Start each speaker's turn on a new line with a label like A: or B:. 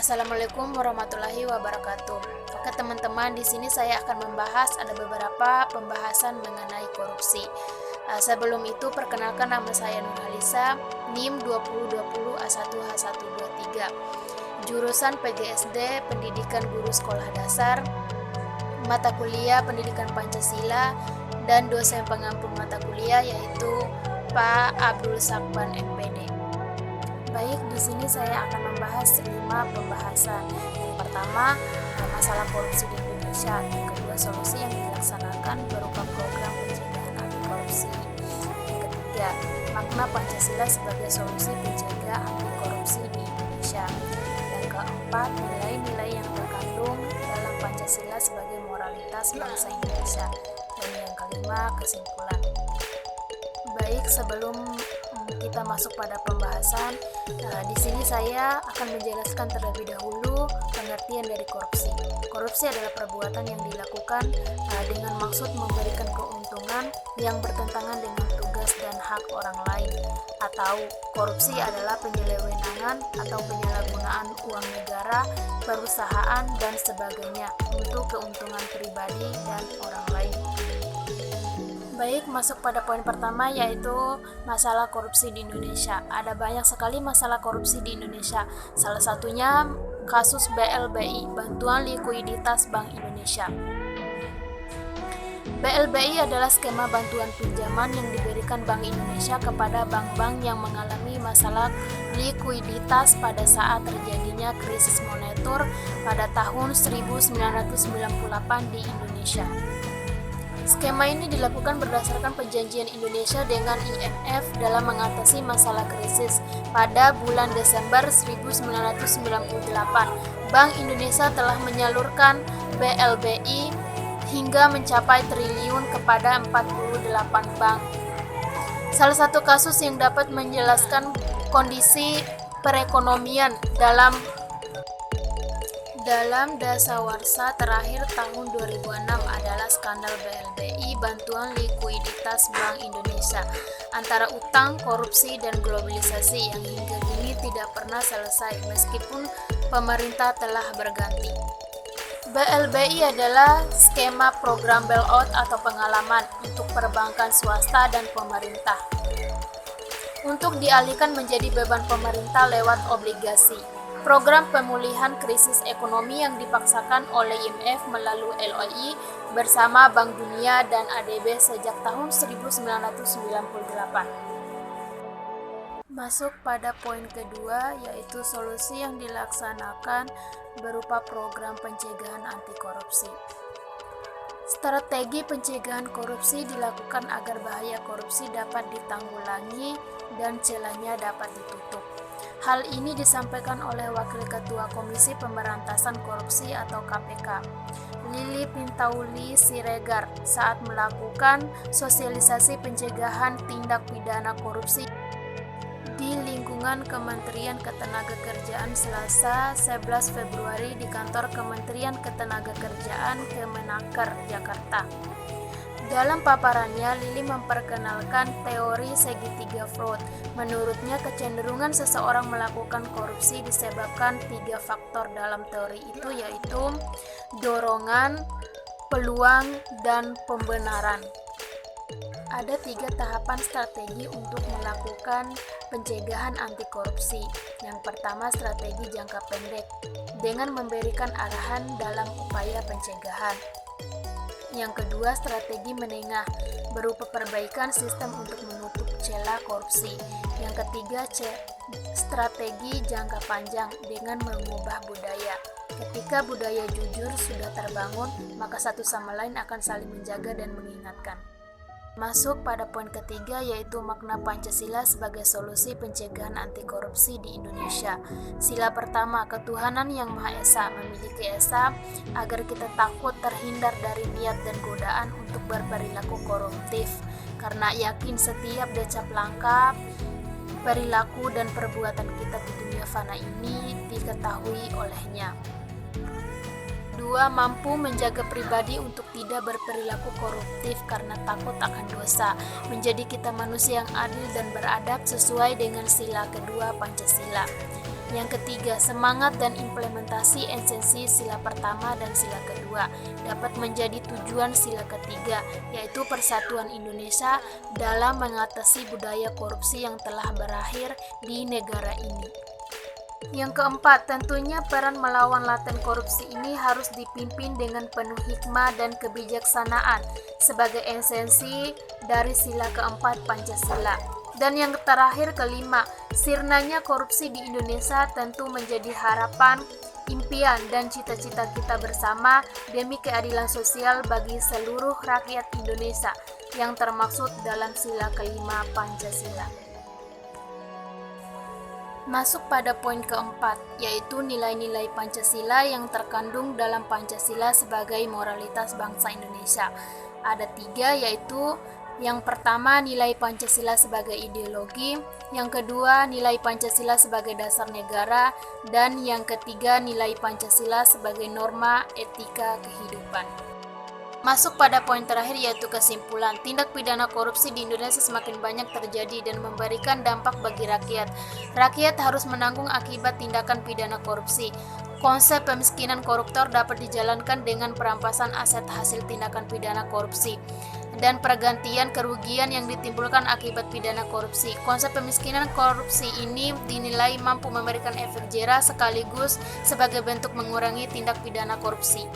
A: Assalamualaikum warahmatullahi wabarakatuh. Oke teman-teman, di sini saya akan membahas ada beberapa pembahasan mengenai korupsi. Sebelum itu perkenalkan nama saya Nurhalisa, NIM 2020A1H123. Jurusan PGSD Pendidikan Guru Sekolah Dasar, mata kuliah Pendidikan Pancasila, dan dosen pengampu mata kuliah yaitu Pak Abdul Sakban MPD. Baik, di sini saya akan membahas 5 pembahasan. Yang pertama, masalah korupsi di Indonesia. Yang kedua, solusi yang dilaksanakan berupa program pencegahan anti korupsi. Yang ketiga, makna Pancasila sebagai solusi pencegah anti korupsi di Indonesia. Yang keempat, nilai-nilai yang terkandung dalam Pancasila sebagai moralitas bangsa Indonesia. Dan yang kelima, kesimpulan. Baik, sebelum kita masuk pada pembahasan, di sini saya akan menjelaskan terlebih dahulu pengertian dari korupsi. Korupsi adalah perbuatan yang dilakukan dengan maksud memberikan keuntungan yang bertentangan dengan tugas dan hak orang lain, atau korupsi adalah penyelewengan atau penyalahgunaan uang negara, perusahaan, dan sebagainya untuk keuntungan pribadi dan orang lain. Baik, masuk pada poin pertama yaitu masalah korupsi di Indonesia. Ada banyak sekali masalah korupsi di Indonesia. Salah satunya kasus BLBI, Bantuan Likuiditas Bank Indonesia. BLBI adalah skema bantuan pinjaman yang diberikan Bank Indonesia kepada bank-bank yang mengalami masalah likuiditas pada saat terjadinya krisis moneter pada tahun 1998 di Indonesia. Skema ini dilakukan berdasarkan perjanjian Indonesia dengan IMF dalam mengatasi masalah krisis. Pada bulan Desember 1998, Bank Indonesia telah menyalurkan BLBI hingga mencapai triliun kepada 48 bank. Salah satu kasus yang dapat menjelaskan kondisi perekonomian dalam dasawarsa terakhir tahun 2006 adalah skandal BLBI, Bantuan Likuiditas Bank Indonesia, antara utang, korupsi, dan globalisasi yang hingga kini tidak pernah selesai meskipun pemerintah telah berganti. BLBI adalah skema program bailout atau pengalaman untuk perbankan swasta dan pemerintah untuk dialihkan menjadi beban pemerintah lewat obligasi. Program pemulihan krisis ekonomi yang dipaksakan oleh IMF melalui LOI bersama Bank Dunia dan ADB sejak tahun 1998. Masuk pada poin kedua, yaitu solusi yang dilaksanakan berupa program pencegahan anti korupsi. Strategi pencegahan korupsi dilakukan agar bahaya korupsi dapat ditanggulangi dan celahnya dapat ditutup. Hal ini disampaikan oleh Wakil Ketua Komisi Pemberantasan Korupsi atau KPK, Lili Pintauli Siregar, saat melakukan sosialisasi pencegahan tindak pidana korupsi di lingkungan Kementerian Ketenagakerjaan Selasa 11 Februari di kantor Kementerian Ketenagakerjaan Kemenaker, Jakarta. Dalam paparannya, Lili memperkenalkan teori segitiga Freud. Menurutnya, kecenderungan seseorang melakukan korupsi disebabkan 3 faktor dalam teori itu, yaitu dorongan, peluang, dan pembenaran. Ada 3 tahapan strategi untuk melakukan pencegahan anti korupsi. Yang pertama, strategi jangka pendek dengan memberikan arahan dalam upaya pencegahan. Yang kedua, strategi menengah berupa perbaikan sistem untuk menutup celah korupsi. Yang ketiga, strategi jangka panjang dengan mengubah budaya. Ketika budaya jujur sudah terbangun, maka satu sama lain akan saling menjaga dan mengingatkan. Masuk pada poin ketiga, yaitu makna Pancasila sebagai solusi pencegahan anti korupsi di Indonesia. Sila pertama, ketuhanan yang Maha Esa, memiliki esa agar kita takut terhindar dari niat dan godaan untuk berperilaku koruptif, karena yakin setiap decap langkah perilaku dan perbuatan kita di dunia fana ini diketahui olehnya. 2. Mampu menjaga pribadi untuk tidak berperilaku koruptif karena takut akan dosa, menjadi kita manusia yang adil dan beradab sesuai dengan sila kedua Pancasila. Yang ketiga, semangat dan implementasi esensi sila pertama dan sila kedua dapat menjadi tujuan sila ketiga, yaitu persatuan Indonesia dalam mengatasi budaya korupsi yang telah berakhir di negara ini. Yang keempat, tentunya peran melawan laten korupsi ini harus dipimpin dengan penuh hikmah dan kebijaksanaan sebagai esensi dari sila keempat Pancasila. Dan yang terakhir, kelima, sirnanya korupsi di Indonesia tentu menjadi harapan, impian, dan cita-cita kita bersama demi keadilan sosial bagi seluruh rakyat Indonesia yang termaksud dalam sila kelima Pancasila. Masuk pada poin keempat, yaitu nilai-nilai Pancasila yang terkandung dalam Pancasila sebagai moralitas bangsa Indonesia. Ada 3, yaitu yang pertama, nilai Pancasila sebagai ideologi, yang kedua, nilai Pancasila sebagai dasar negara, dan yang ketiga, nilai Pancasila sebagai norma etika kehidupan. Masuk pada poin terakhir, yaitu kesimpulan. Tindak pidana korupsi di Indonesia semakin banyak terjadi dan memberikan dampak bagi rakyat. Rakyat harus menanggung akibat tindakan pidana korupsi. Konsep pemiskinan koruptor dapat dijalankan dengan perampasan aset hasil tindakan pidana korupsi dan pergantian kerugian yang ditimbulkan akibat pidana korupsi. Konsep pemiskinan korupsi ini dinilai mampu memberikan efek jera sekaligus sebagai bentuk mengurangi tindak pidana korupsi.